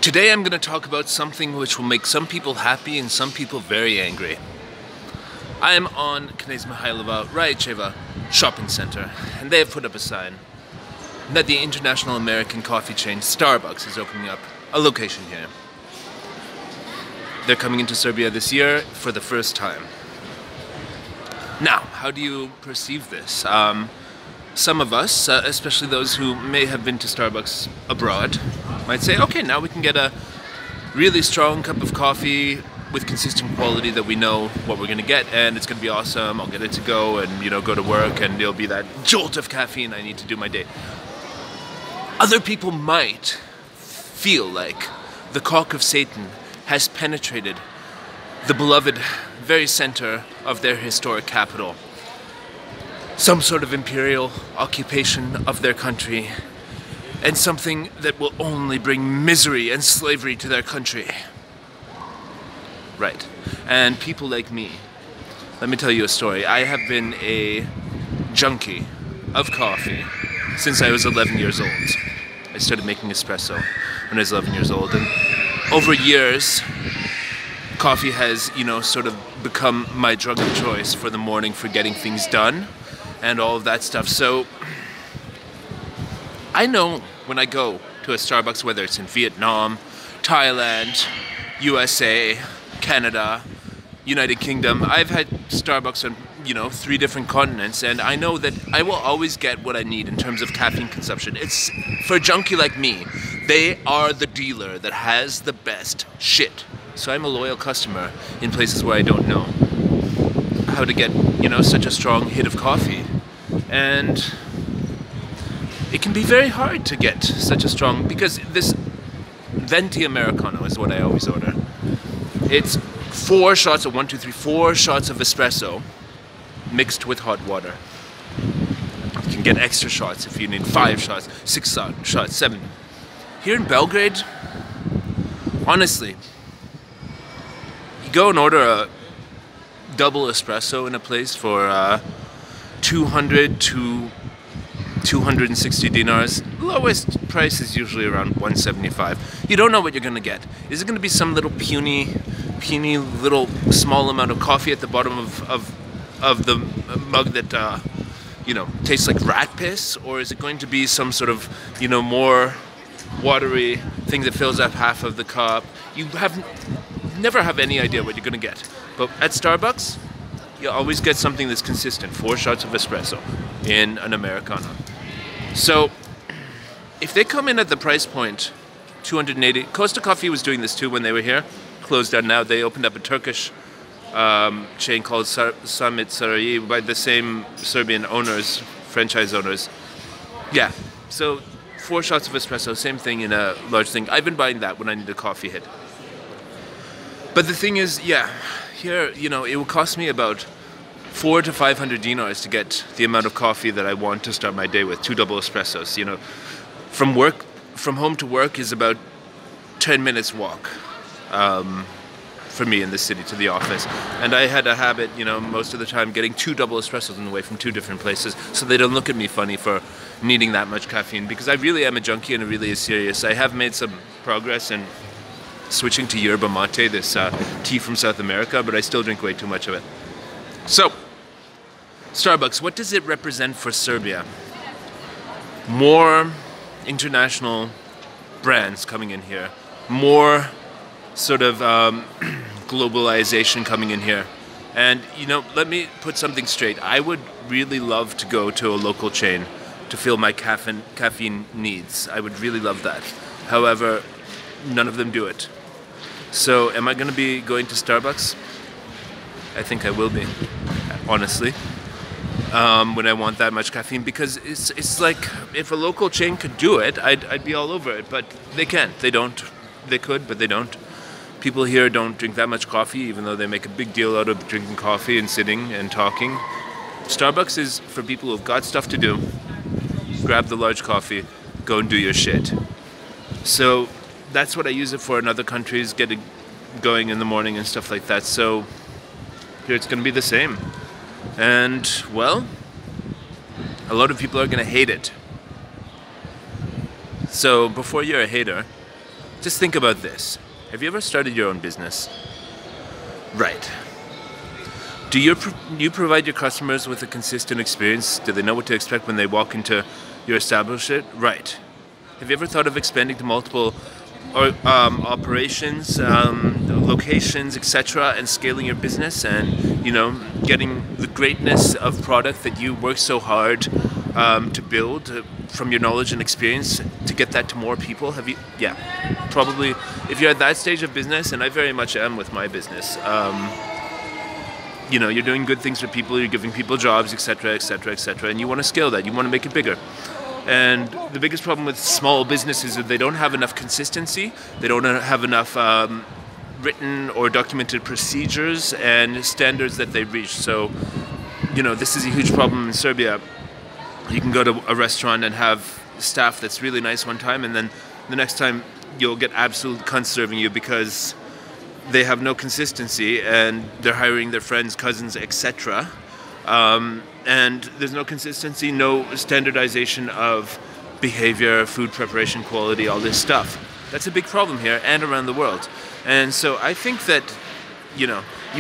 Today I'm going to talk about something which will make some people happy and some people very angry. I am on Knez Mihailova Raicheva shopping center, and they have put up a sign that the international American coffee chain Starbucks is opening up a location here. They're coming into Serbia this year for the first time. Now, how do you perceive this? Some of us, especially those who may have been to Starbucks abroad, might say, okay, now we can get a really strong cup of coffee with consistent quality that we know what we're going to get, and it's going to be awesome. I'll get it to go and, go to work, and it'll be that jolt of caffeine I need to do my day. Other people might feel like the cock of Satan has penetrated the beloved very center of their historic capital. Some sort of imperial occupation of their country, and something that will only bring misery and slavery to their country. Right. And people like me, let me tell you a story. I have been a junkie of coffee since I was 11 years old. I started making espresso when I was 11 years old, and over years, coffee has, sort of become my drug of choice for the morning, for getting things done and all of that stuff. So I know when I go to a Starbucks, whether it's in Vietnam, Thailand, USA, Canada, United Kingdom, I've had Starbucks on, 3 different continents, and I know that I will always get what I need in terms of caffeine consumption. It's, for a junkie like me, they are the dealer that has the best shit. So I'm a loyal customer in places where I don't know how to get, such a strong hit of coffee. And it can be very hard to get such a strong, because this venti Americano is what I always order. It's 4 shots of 4 shots of espresso mixed with hot water. You can get extra shots if you need 5 shots, 6 shots, 7. Here in Belgrade, honestly, you go and order a double espresso in a place for 200 to 260 dinars. Lowest price is usually around 175. You don't know what you're going to get. Is it going to be some little puny little small amount of coffee at the bottom of the mug that tastes like rat piss, or is it going to be some sort of more watery thing that fills up half of the cup? You never have any idea what you're going to get. But at Starbucks, you always get something that's consistent. 4 shots of espresso in an Americano. So if they come in at the price point 280, Costa Coffee was doing this too when they were here. Closed down now. They opened up a Turkish chain called Samit Sarayi by the same Serbian owners, franchise owners. Yeah, so 4 shots of espresso, same thing in a large thing. I've been buying that when I need a coffee hit. But the thing is, yeah, here, it will cost me about 400 to 500 dinars to get the amount of coffee that I want to start my day with. 2 double espressos. From home to work is about 10 minutes walk for me in the city to the office. And I had a habit, most of the time getting 2 double espressos on the way from 2 different places, so they don't look at me funny for needing that much caffeine, because I really am a junkie and it really is serious. I have made some progress in switching to yerba mate, this tea from South America, but I still drink way too much of it. So, Starbucks, what does it represent for Serbia? More international brands coming in here. More sort of globalization coming in here. And, let me put something straight. I would really love to go to a local chain to fill my caffeine needs. I would really love that. However, none of them do it. So, am I going to be going to Starbucks? I think I will be, honestly, when I want that much caffeine, because it's like, if a local chain could do it, I'd be all over it, but they can't. They don't. They could, but they don't. People here don't drink that much coffee, even though they make a big deal out of drinking coffee and sitting and talking. Starbucks is for people who've got stuff to do. Grab the large coffee, go and do your shit. So that's what I use it for in other countries, getting going in the morning and stuff like that. So here it's going to be the same. And, well, a lot of people are going to hate it. So before you're a hater, Just think about this. Have you ever started your own business? Right. Do you provide your customers with a consistent experience? Do they know what to expect when they walk into your establishment? Right. Have you ever thought of expanding to multiple operations, locations, etc., and scaling your business and, getting the greatness of product that you work so hard to build from your knowledge and experience to get that to more people? Have you? Yeah, probably. If you're at that stage of business, and I very much am with my business, you're doing good things for people, you're giving people jobs, etc., etc., etc., and you want to scale that, you want to make it bigger. And the biggest problem with small businesses is they don't have enough consistency, they don't have enough written or documented procedures and standards that they reach. So, this is a huge problem in Serbia. You can go to a restaurant and have staff that's really nice one time, and then the next time you'll get absolute cunts serving you because they have no consistency and they're hiring their friends, cousins, etc. And there's no consistency, no standardization of behavior, food preparation, quality, all this stuff. That's a big problem here and around the world. And so I think that, you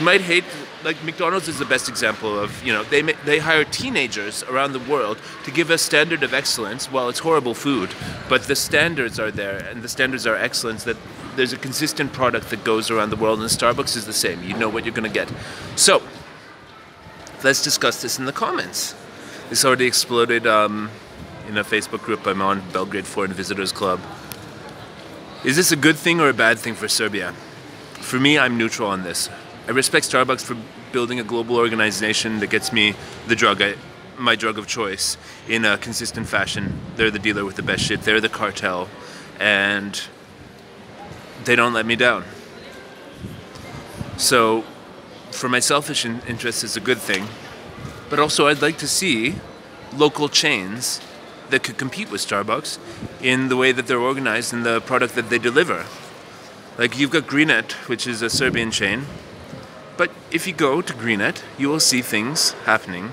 might hate, like McDonald's is the best example of, they hire teenagers around the world to give a standard of excellence. Well, it's horrible food, but the standards are there and the standards are excellence, that there's a consistent product that goes around the world, and Starbucks is the same. You know what you're going to get. So, let's discuss this in the comments. This already exploded in a Facebook group I'm on, Belgrade Foreign Visitors Club. Is this a good thing or a bad thing for Serbia? For me, I'm neutral on this. I respect Starbucks for building a global organization that gets me my drug of choice in a consistent fashion. They're the dealer with the best shit. They're the cartel. And they don't let me down. So, for my selfish interests, it's a good thing. But also, I'd like to see local chains that could compete with Starbucks in the way that they're organized and the product that they deliver. Like, you've got Greenet, which is a Serbian chain. But if you go to Greenet, you will see things happening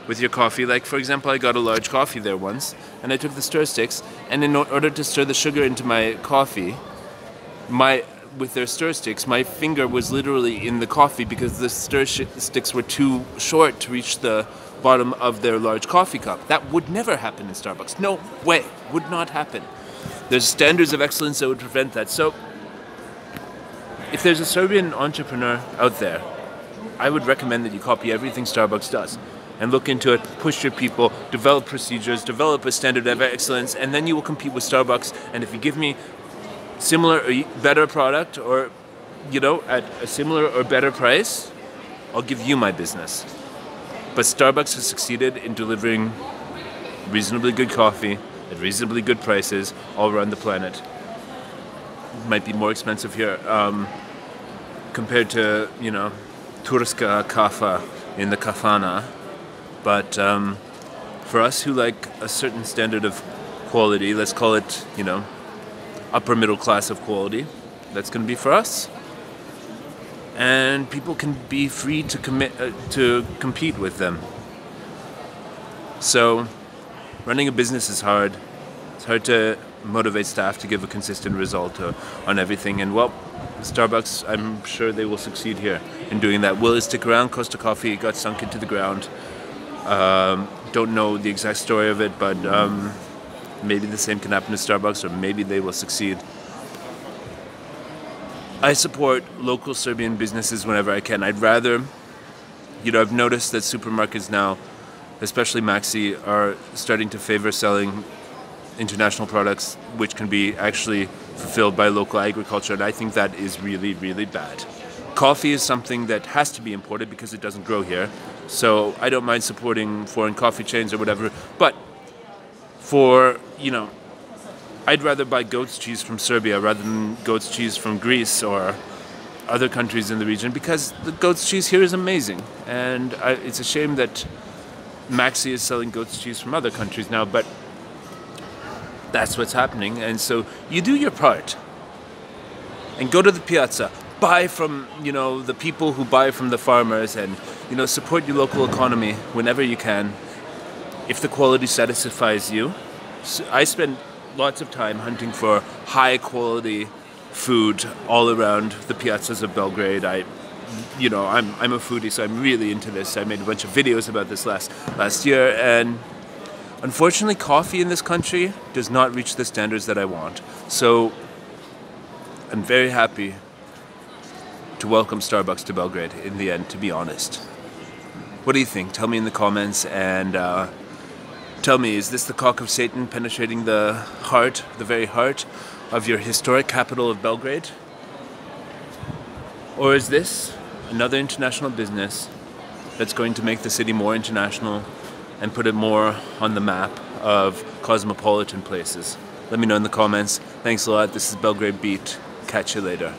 with your coffee. Like, for example, I got a large coffee there once, and I took the stir sticks, and in order to stir the sugar into my coffee, with their stir sticks, my finger was literally in the coffee because the stir sticks were too short to reach the bottom of their large coffee cup. That would never happen in Starbucks. No way. Would not happen. There's standards of excellence that would prevent that. So, if there's a Serbian entrepreneur out there, I would recommend that you copy everything Starbucks does and look into it, push your people, develop procedures, develop a standard of excellence, and then you will compete with Starbucks. And if you give me similar or better product, or at a similar or better price, I'll give you my business. But Starbucks has succeeded in delivering reasonably good coffee at reasonably good prices all around the planet. It might be more expensive here compared to Turska kafa in the kafana, but for us who like a certain standard of quality, let's call it upper middle class of quality, that's going to be for us. And people can be free to compete with them. So, running a business is hard. It's hard to motivate staff to give a consistent result on everything. And well, Starbucks, I'm sure they will succeed here in doing that. Will it stick around? Costa Coffee got sunk into the ground. Don't know the exact story of it, but maybe the same can happen to Starbucks, or maybe they will succeed. I support local Serbian businesses whenever I can. I'd rather, I've noticed that supermarkets now, especially Maxi, are starting to favor selling international products which can be actually fulfilled by local agriculture, and I think that is really, really bad. Coffee is something that has to be imported because it doesn't grow here, so I don't mind supporting foreign coffee chains or whatever, but for, I'd rather buy goat's cheese from Serbia rather than goat's cheese from Greece or other countries in the region, because the goat's cheese here is amazing. And it's a shame that Maxi is selling goat's cheese from other countries now, but that's what's happening. And so you do your part and go to the piazza, buy from, the people who buy from the farmers, and, support your local economy whenever you can, if the quality satisfies you. So I spend lots of time hunting for high quality food all around the piazzas of Belgrade. I'm a foodie, so I'm really into this. I made a bunch of videos about this last year, and unfortunately coffee in this country does not reach the standards that I want. So I'm very happy to welcome Starbucks to Belgrade in the end, to be honest. What do you think? Tell me in the comments, and tell me, is this the cock of Satan penetrating the heart, the very heart of your historic capital of Belgrade? Or is this another international business that's going to make the city more international and put it more on the map of cosmopolitan places? Let me know in the comments. Thanks a lot. This is Belgrade Beat. Catch you later.